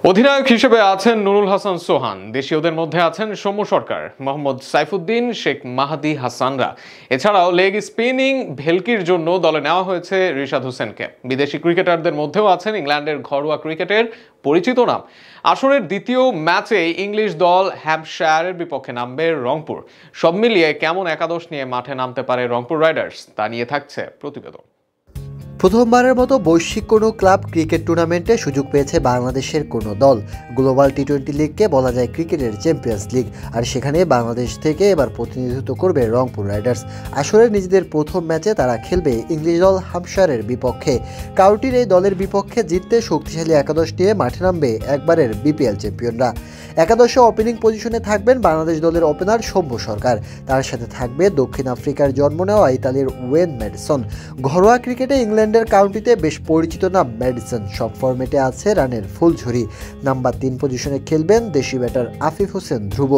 অধিনায়ক হিসেবে আছেন নুরুল হাসান সোহান, দেশীয়দের মধ্যে আছেন সৌম্য সরকার, মোহাম্মদ সাইফুদ্দিন, শেখ মাহাদি হাসানরা। এছাড়াও লেগ স্পিনিং ভেলকির জন্য দলে নেওয়া হয়েছে রিশাদ হোসেনকে। বিদেশি ক্রিকেটারদের মধ্যেও আছেন ইংল্যান্ডের ঘরোয়া ক্রিকেটের পরিচিত নাম। আসরের দ্বিতীয় ম্যাচে ইংলিশ দল হ্যাম্পশায়ারের বিপক্ষে নামবে রংপুর। সব মিলিয়ে কেমন একাদশ নিয়ে মাঠে নামতে পারে রংপুর রাইডার্স, তা নিয়ে থাকছে প্রতিবেদন। প্রথমবারের মতো বৈশ্বিক কোনো ক্লাব ক্রিকেট টুর্নামেন্টে সুযোগ পেয়েছে বাংলাদেশের কোনো দল। গ্লোবাল টি-20 লিগকে বলা যায় ক্রিকেটের চ্যাম্পিয়ন্স লিগ, আর সেখানে বাংলাদেশ থেকে এবার প্রতিনিধিত্ব করবে রংপুর রাইডার্স। আসলে নিজেদের প্রথম ম্যাচে তারা খেলবে ইংলিশ দল হ্যাম্পশায়ারের বিপক্ষে। কাউন্টির এই দলের বিপক্ষে জিততে শক্তিশালী একাদশ নিয়ে মাঠে নামবে একবারের বিপিএল চ্যাম্পিয়নরা। একাদশে ওপেনিং পজিশনে থাকবেন বাংলাদেশ দলের ওপেনার সৌম্য সরকার, তার সাথে থাকবে দক্ষিণ আফ্রিকার জন্ম নেওয়া ইতালির ওয়েন ম্যাডিসন। ঘরোয়া ক্রিকেটে ইংল্যান্ডের কাউন্টিতে বেশ পরিচিত নাম ম্যাডিসন। সব ফরম্যাটে আছে রানের ফুলঝুরি। নাম্বার 3 পজিশনে খেলবেন দেশি ব্যাটার আফিফ হোসেন ধ্রুব।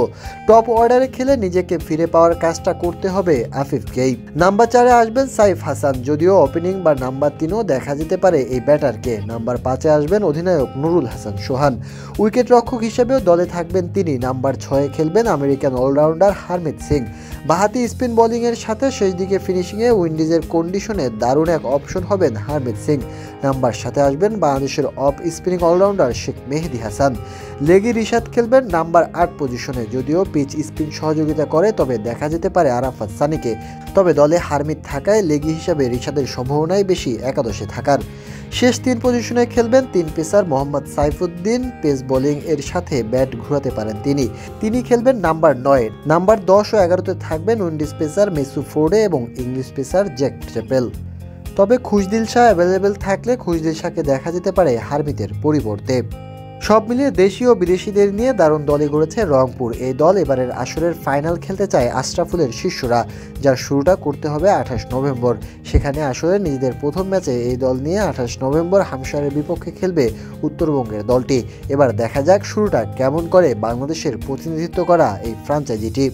টপ অর্ডারে খেলে নিজেকে ফিরে পাওয়ার কাজটা করতে হবে আফিফকেই। নাম্বার 4-এ আসবেন সাইফ হাসান, যদিও ওপেনিং বা নাম্বার 3-ও দেখা যেতে পারে এই ব্যাটারকে। নাম্বার 5-এ আসবেন অধিনায়ক নুরুল হাসান সোহান। উইকেট রক্ষক হিসেবেও দলে থাকবেন তিনি। নাম্বার 6-এ খেলবেন আমেরিকান অলরাউন্ডার হারমিত সিং। বাহাতি স্পিন বোলিংয়ের সাথে শেষ দিকে ফিনিশিংয়ে উইন্ডিজের কন্ডিশনে দারুণ এক অপশন হবেন হারমিত সিং। নাম্বার 7-এ আসবেন বাংলাদেশের of spinning allrounder Sheikh Mehedi Hasan. লেগি রিশাদ খেলবেন নাম্বার 8 পজিশনে। যদিও পিচ স্পিন সহযোগিতা করে, তবে দেখা যেতে পারে আরাফাত সানিকে। তবে দলে হারমিত থাকায় লেগি হিসাবে রিশাদের সম্ভাবনাই বেশি একাদশে থাকার। শেষ 3 পজিশনে খেলবেন 3 pacer Mohammad Saifuddin. Pace bowling এর সাথে ব্যাট ঘুরাতে পারেন তিনি খেলবেন নাম্বার 9। নাম্বার 10 ও 11-তে থাকবেন উইন্ডিজ পেসার মেসু ফোর্ডে এবং ইংলিশ পেসার জ্যাক ট্রেপেল। তবে খুশদিল শাহ অ্যাভেলেবেল থাকলে খুশদিল শাহকে দেখা যেতে পারে হারমিতের পরিবর্তে। সব মিলিয়ে দেশি ও বিদেশিদের নিয়ে দারুণ দলে গড়েছে রংপুর। এই দল এবারের আসরের ফাইনাল খেলতে চায় আশরাফুলের শিষ্যরা, যার শুরুটা করতে হবে 28 নভেম্বর। সেখানে আসলে নিজেদের প্রথম ম্যাচে এই দল নিয়ে 28 নভেম্বর হ্যাম্পশায়ারের বিপক্ষে খেলবে উত্তরবঙ্গের দলটি। এবার দেখা যাক শুরুটা কেমন করে বাংলাদেশের প্রতিনিধিত্ব করা এই ফ্র্যাঞ্চাইজিটি।